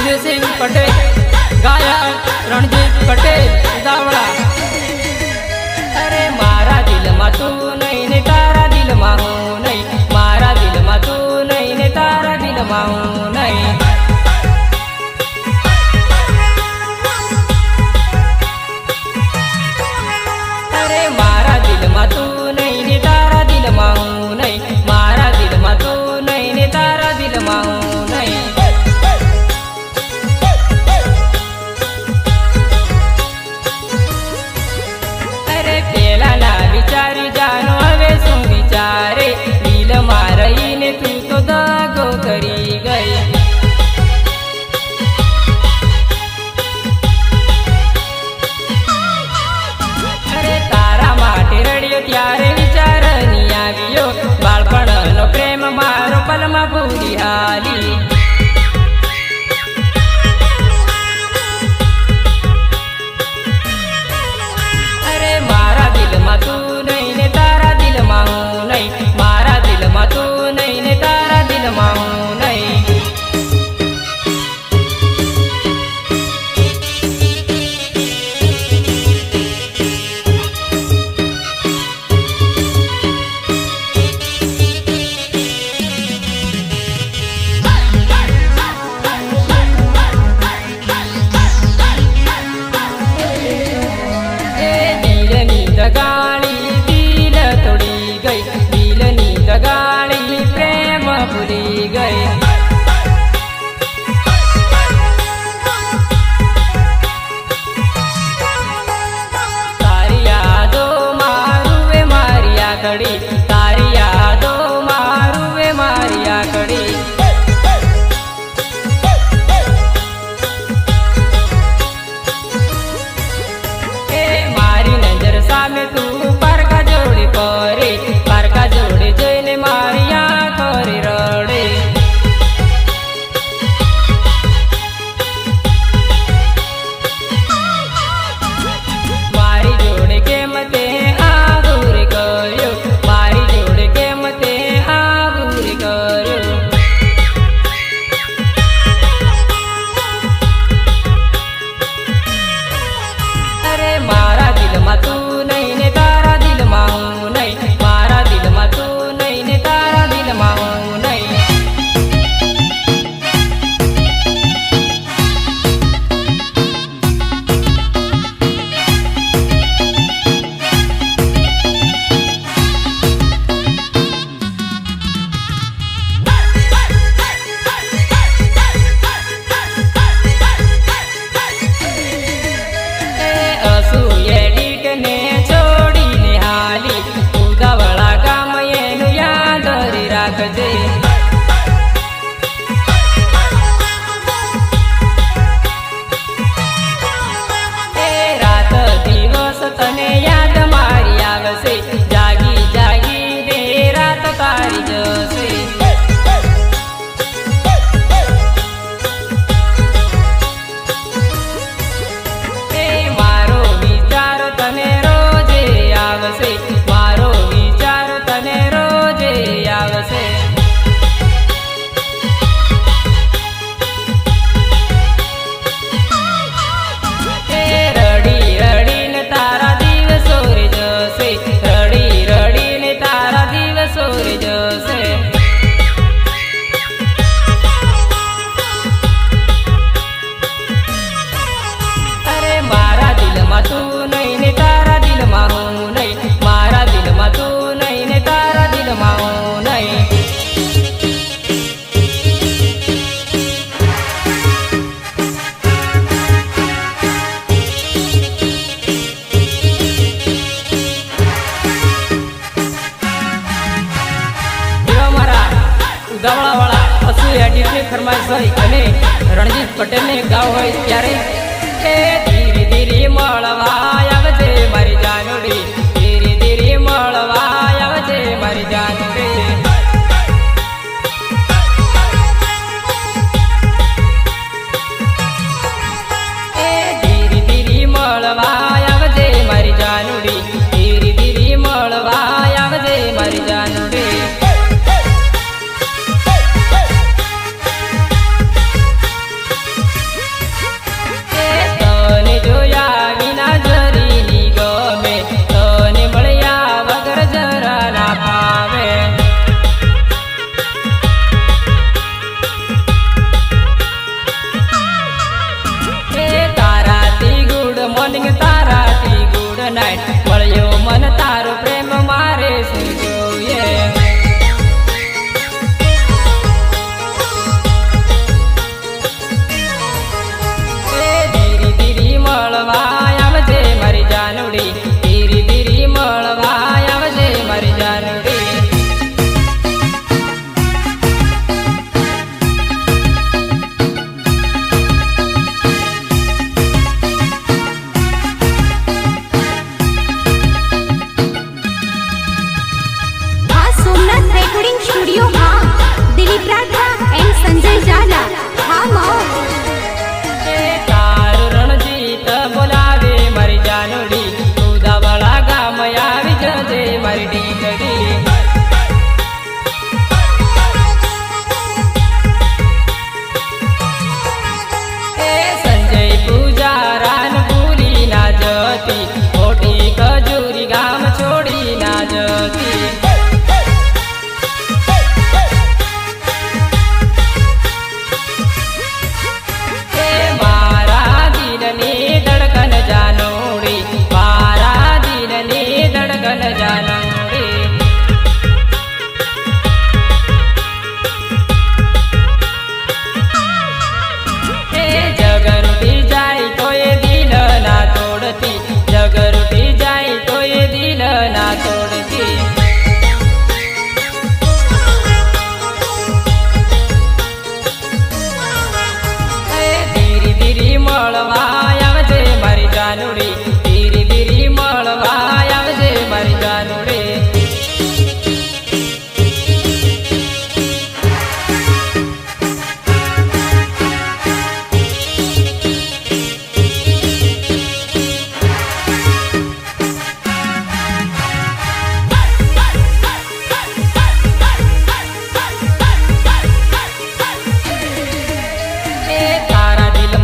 सूर्यसिंह पटेल गायक रणजीत पटेल दावड़ा। अरे मारा दिल में तू नहीं ने तारा दिल में हूँ नहीं, मारा दिल में तू नहीं ने तारा दिल में हूँ नहीं। अरे मारा दिल में तू नहीं ने तारा दिल में हूँ नहीं, मारा दिल में तू नहीं ने तारा दिल में हूँ नहीं। विचारी जानो हवे शू विचारे, दिल में रहीने तू तो दगो करी गई। अरे तारा माटे रड़ियो त्यारे विचार नहीं आवियो, बाळपणनो प्रेम मारो पल में भूली हाली। तू नहीं ने तारा दिल में हूँ नहीं, मारा दिल में तू नहीं ने तारा दिल में हूँ नहीं। दगाड़ी दिल तोड़ी गई, दिल नी दगाड़ी प्रेम भूली गई। तारी यादों मारुवे मारिया कड़ी, तारी यादों मारुवे मारिया कड़ी। सामे तू पार का जोड़ी परे, पार का जोड़ी जैने मारिया करे रड़े। मारी जोड़े के मते आगुर करो, मारी जोड़े के मते आगुर करो। अरे मारा दिल में तू नहीं ने तारा दिल में हूँ नहीं, मारा दिल में तू नहीं ने तारा दिल में हूँ नहीं। रात दिवस तने याद मारी आवसे, जागी जागी रे रात तारी जसे। मारो विचार तने रोजे आवसे, मारो विचार तने रोजे आवसे। रड़ी रड़ी ने तारा दिवसो रे जसे, रड़ी रड़ी ने तारा दिवसो रे जसे। अरे मारा दिल में तू नहीं ने तारा दिल में हूँ नहीं, मारा दिल में तू नहीं ने तारा दिल में हूँ नहीं। ઉદાવળાવાળા અસુ એડિટની ફરમાઈશ હોય અને રણજીત પટેલને ગાવ હોય ત્યારે એ ધીરે ધીરે મળવા આવજે મારી જાનુડી, ધીરે ધીરે મળવા આવજે મારી જાનુડી। એ ધીરે ધીરે મળવા આવજે મારી જાનુડી, ધીરે ધીરે મળવા આવજે મારી જાનુડી।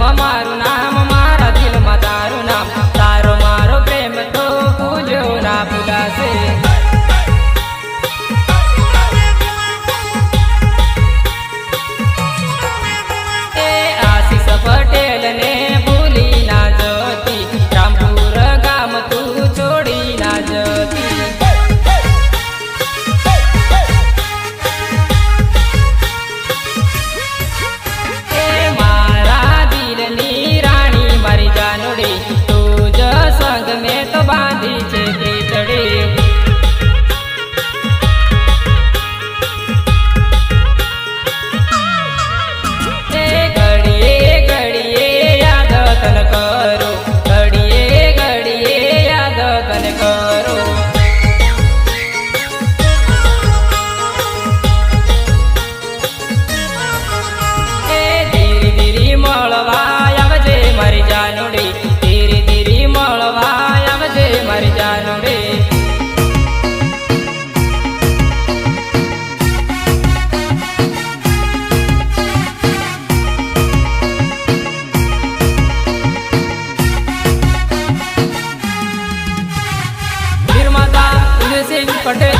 માં મારું નામ, મારા દિલમાં તારું નામ, તારો મારો પ્રેમ તો ભૂલ્યો ના ભૂલાશે. એ આશીષ પટેલ ને ભૂલી ના જતી, રામપુર ગામ તું છોડી ના જતી. બાંધી છે તેતડી. એ ઘડીએ ઘડીએ યાદ તન કરો, ઘડીએ ઘડીએ યાદ તન કરો. એ ધીરે ધીરે મળવા આવજે મારી જાનુડી, ધીરે ધીરે મળવા મારી જાનુડી. નિર્માતા ઉદયસિંહ પટેલ,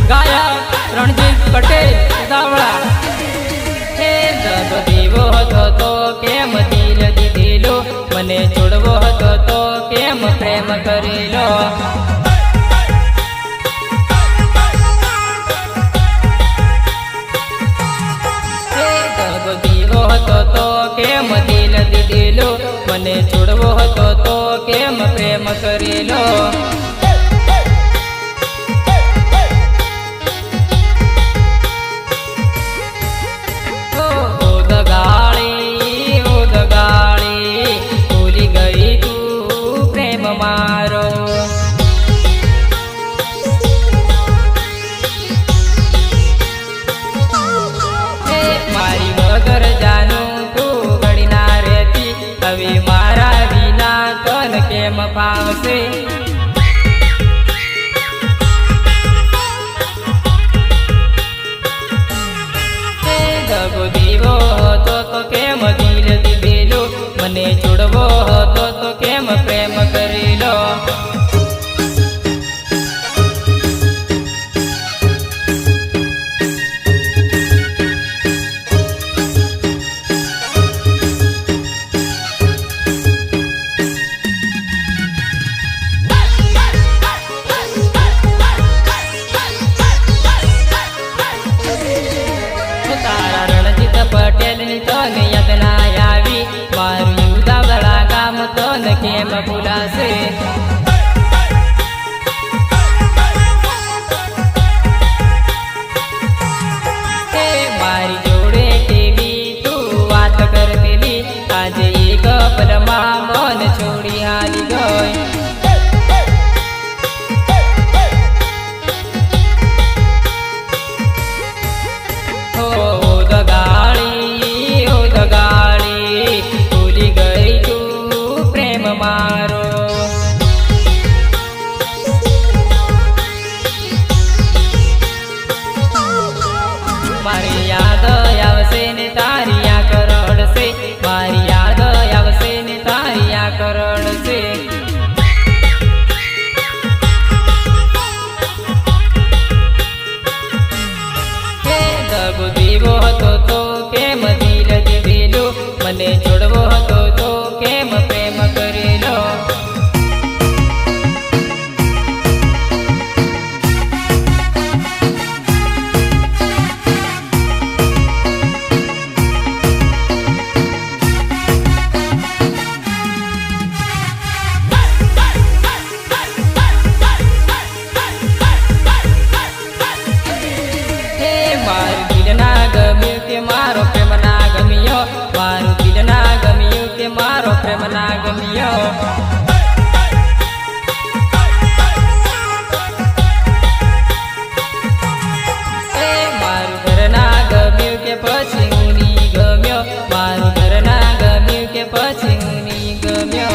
ગાયક રણજીત પટેલ ઉદાવળા. હે જબ દેવો હતો તો કેમ દિલ દીધેલો, મને છોડવો હતો તો કેમ પ્રેમ કરેલો. હે જબ દેવો હતો તો કેમ દિલ દીધેલો, મને છોડવો હતો તો કેમ પ્રેમ કરેલો. મારો મારી વગર જાનું તું ઘડી ના રહેતી, હવે મારા વિના તન કેમ ફાવશે. જગો દીવો હતો તો કેમ દિલ દીધેલો, મને છોડવો હતો તો કેમ પ્રેમ કરેલો. તારા રણજીત પટેલ ની તને યાદ ના આવી, મારું ઉદાવળા ગામ તને કેમ ભૂલાશે. મારી જોડે કેવી તું વાત કરતેલી, આજે એક પલમાં મન છોડી હાલી ગઈ. મારો મારી યાદ આવશે ને તારી આ કરડશે, મારી યાદ આવશે ને તારી આ કરડશે. હે દગો દીવો હતો તો કેમ દિલ દીધેલો, મને છોડવો હતો તો કેમ પ્રેમ કરેલો. મારું દિલ ના ગમ્યું કે મારો પ્રેમ ના ગમ્યો, મારું દિલ ના ગમ્યું કે મારો પ્રેમ ના ગમ્યો. મારું ઘર ના ગમ્યું કે પછી હું ની ગમ્યો, મારું ઘર ના ગમ્યું કે પછી હું ની ગમ્યો.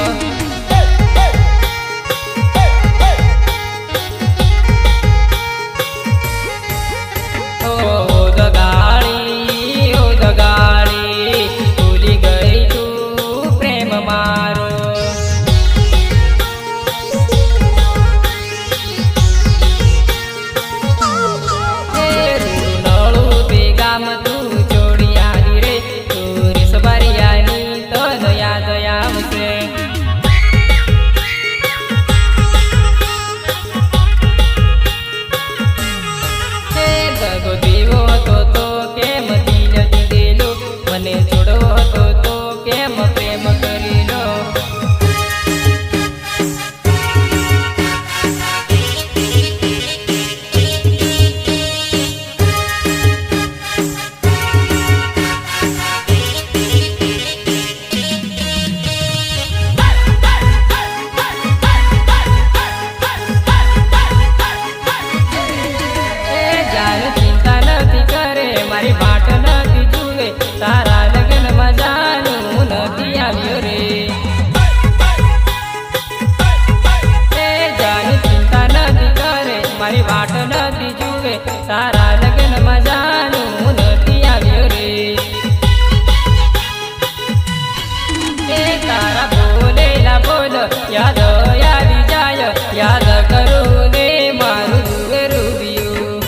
યાદ આવી જાય યાદ કરું ને મારું રૂવે રૂબિયું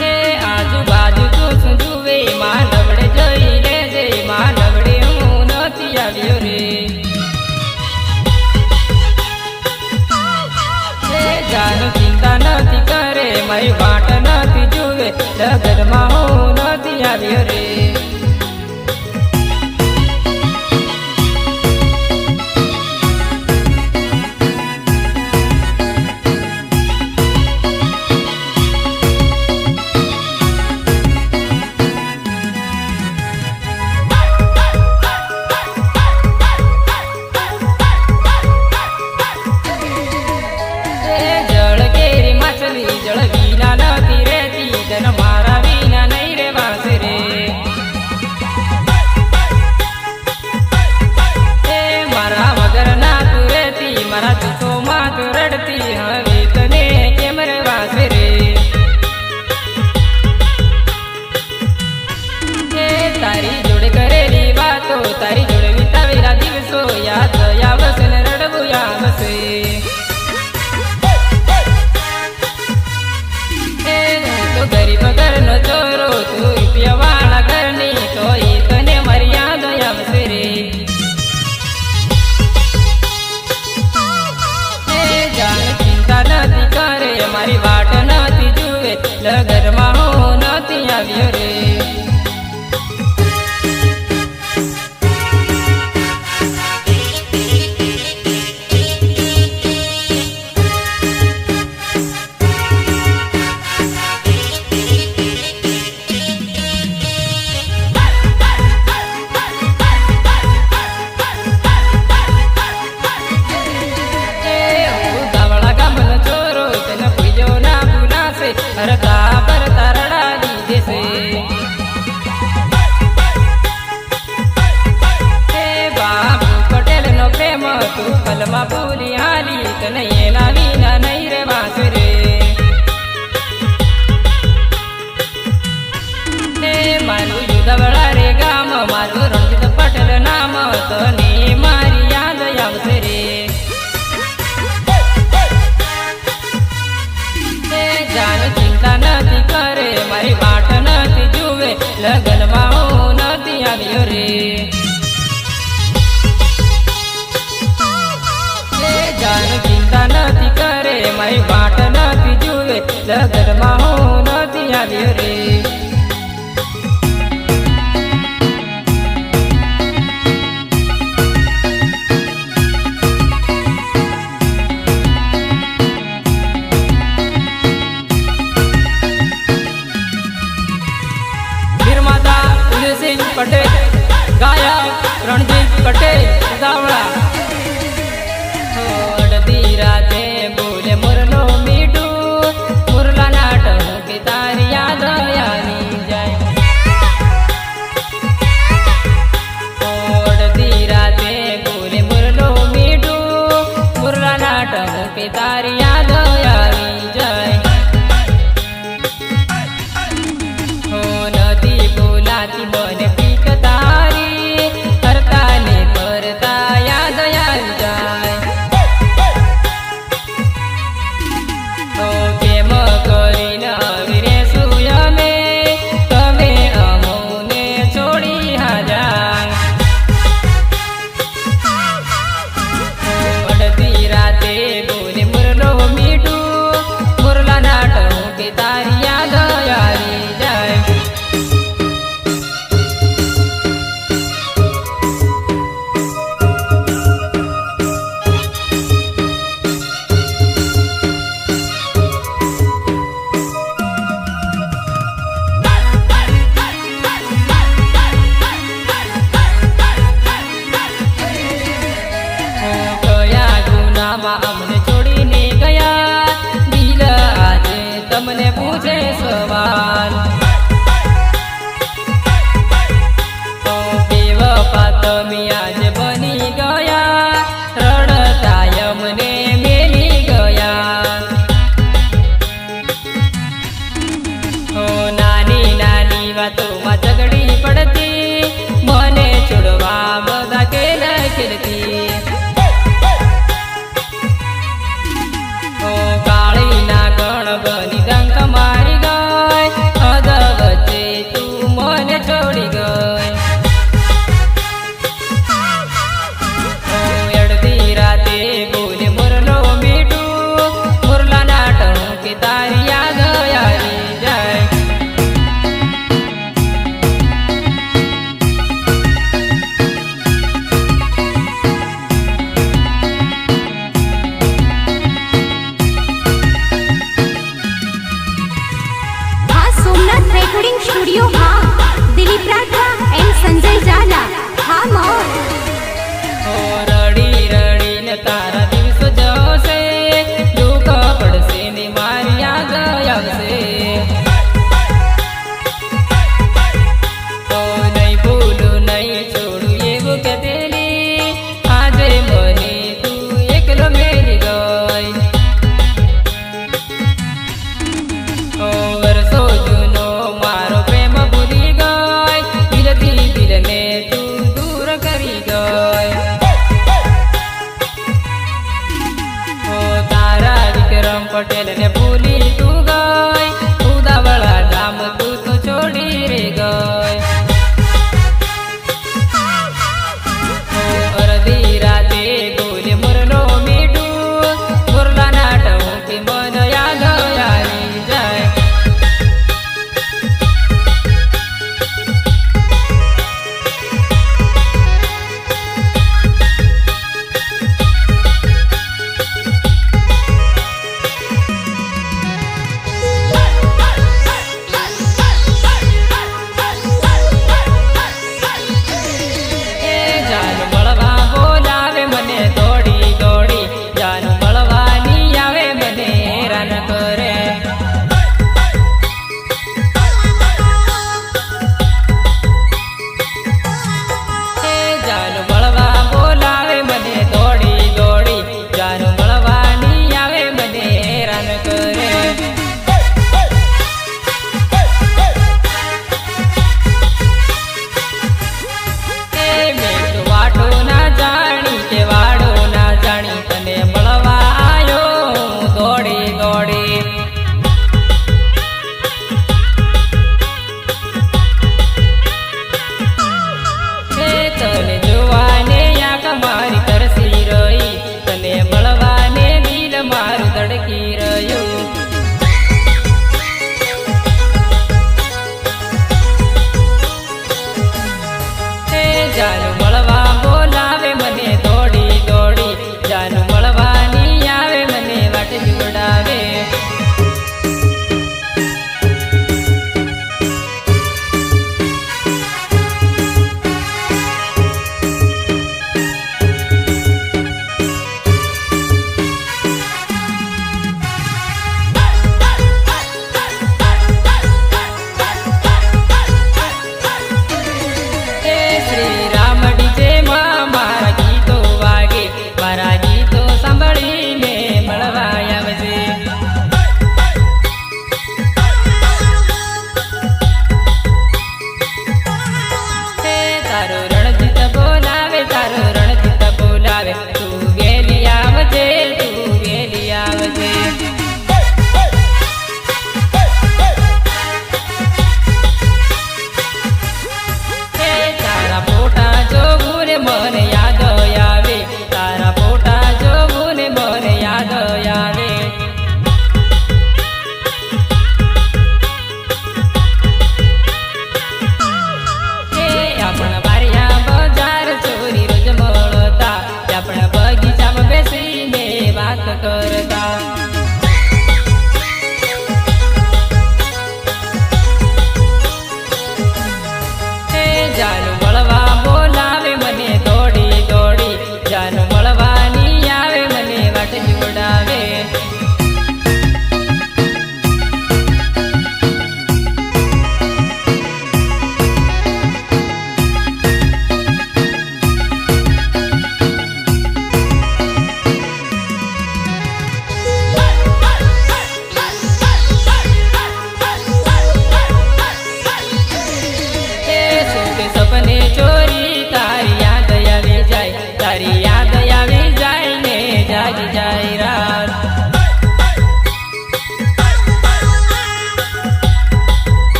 હે આજુબાજુ તું શું જુએ માનવડે જઈ લેજે માનવડે હું નથી આવ્યો રે જાનું ચિંતા નથી કરે મારી વાટ નથી જુએ લગનમાં હું નથી આવ્યો રે જળ વિના નથી રહેતી તન મારા વિના નહીં રેવાસ રે એ મારા વગર ના તું રહેતી મારા દુઃખોમાં તું રડતી હવે તને કેમ રેવાસ રે એ તારી જોડે કરેલી વાતો તારી જોડે વિતાવેલા દિવસો યાદ આવશે ને રડવું આવશે ગરીબ ઘરનો ચોરો તું રૂપિયાવાળા ઘરની તો એ તને મારી યાદ આવશે રે એ જાણ ચિંતા નથી કરે મારી વાટ નથી જુએ લગરમાં હું નથી આવ્યો રે હરતા પરતા રડાવી દેશે હે બાબુ પટેલ નો પ્રેમ તું પલમાં ભૂલી હાલી તને એના વિના નહીં રેવાસ રે હે મારું જુદાવડા રે ગામ મારું રણજીત પટેલ નામ તને મારી યાદ આવશે રે જાન ચિંતા નથી કરે મારી વાટ નથી જુએ લગનમાં હું નથી આવ્યો રે જાન ચિંતા નથી કરે મારી વાટ નથી જુએ લગનમાં હું નથી આવ્યો રે પટેલ ગાયક રણજીત પટેલ ગાવડા અડધી રાતે બોલે મુરલો મીઠું મુરલા નાટક કે તારી યાદ આવી જાય અડધી રાતે બોલે મુરલો મીઠું મુરલા નાટક કે તારી યાદ આવી જાય નથી બોલાતી મને વાતોમાં ઝઘડી પડતી મને છોડવા માં બધા ખેલ ખેલતી ઓ કાળી ના ગણ બની ડંક મારી ગઈ અદ વચ્ચે તું મને છોડી ગઈ ઓ અડધી રાતે બોલે મુરલો મીઠું મુરલા નાટણું કે તારી યાદ આવી જાય रेकॉर्डिंग स्टूडियो हाँ दिलीप राठा एंड संजय जाला हाँ मोर रड़ी रड़ी ने तारा दिवस जसे दुख पड़से ने मारी याद आवसे नहीं भूलू नहीं छोड़ू एवं कहेली आजे मने तू एकलो मेरी गई वर्षो जूनो मारो प्रेम भूली गई दिलती दिल ने तू दूर करी गई तारा विक्रम पटेल ने भूली तू गई उदावड़ा डाम तू तो छोड़ी रे गई अर्धी राते बोले मुरलो मीठू मुरला नाटू के मन याद आई जाए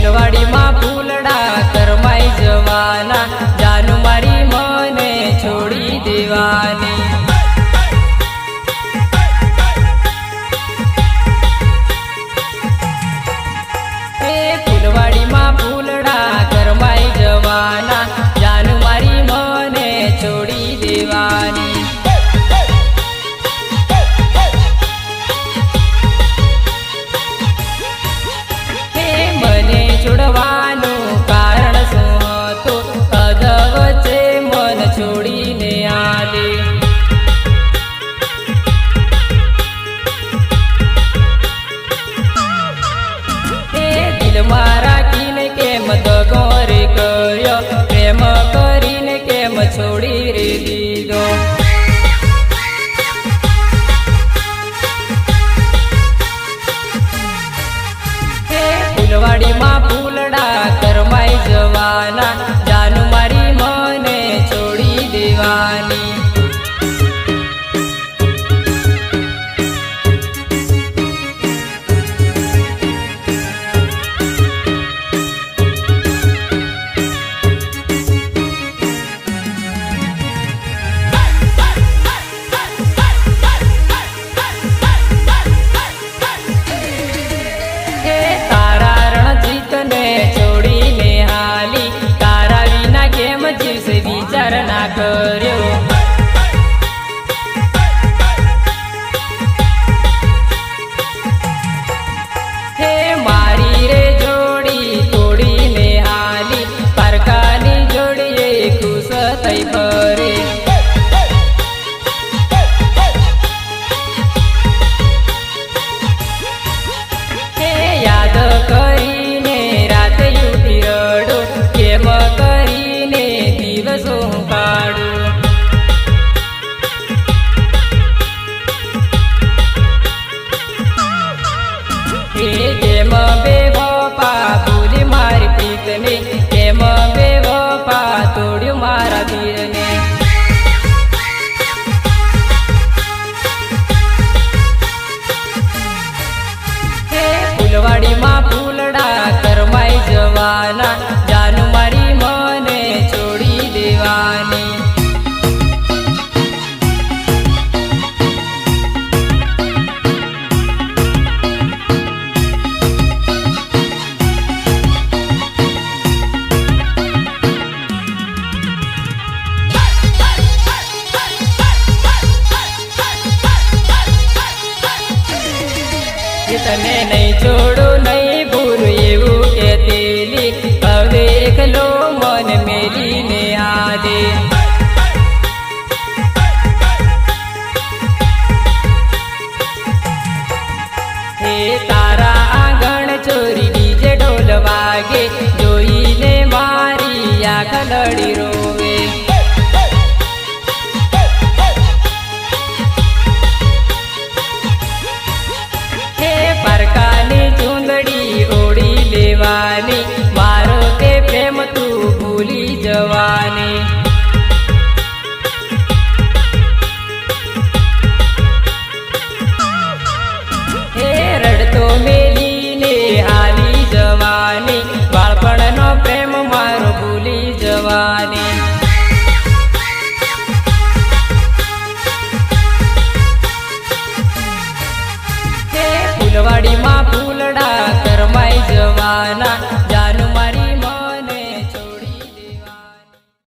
ફૂલવાડીમાં ફૂલડા કરમાઈ જવાના, જાનુ મારી મને છોડી દેવાની. ફૂલવાડીમાં ફૂલડા કરમાઈ જવાના, જાનુ મારી મને છોડી દેવાની. મને છોડવાનું કારણ શું હતું? અધ વચ્ચે મન છોડીને આલે. દિલમાં રાખીને કેમ દગો રે કર્યો, પ્રેમ કરીને કેમ છોડી રે દીધો. ફૂલવાડીમાં ફૂલડા કરમાઈ જવાના, જાનુ મારી મને છોડી દેવાની. છોડીને હાલી, તારા વિના કેમ જીવશે વિચાર ના કર્યો. હે મારી રે જોડી તોડીને હાલી, પારકાની જોડીએ ખુશ થઈ ફરે. હે યાદ કરી કેમ કરીને દિવસો કાઢું. કેમ બેવફા ભૂલી મારી પ્રીતને, કેમ બેવફા તોડ્યું મારા વીરને. ફૂલવાડીમાં ફૂલડા કરમાઈ જવાના, જાનુ મારી મને છોડી દેવાની. તને નહીં છોડું નહીં ભૂલું એવું કહેતેલી, હવે એકલો મન મેલીને આદે. હે તારા આંગણ ચોરી ડીજે ઢોલ વાગે, જોઈને મારી આંખ લડી રોવે. પારકાની ચૂંદડી ઓળી લેવાની, મારો તે પ્રેમ તું ભૂલી જવાની. હે રડતો મેલીને હાલી જવાની, બાળપણનો પ્રેમ મારો ભૂલી જવાની. ફૂલવાડીમાં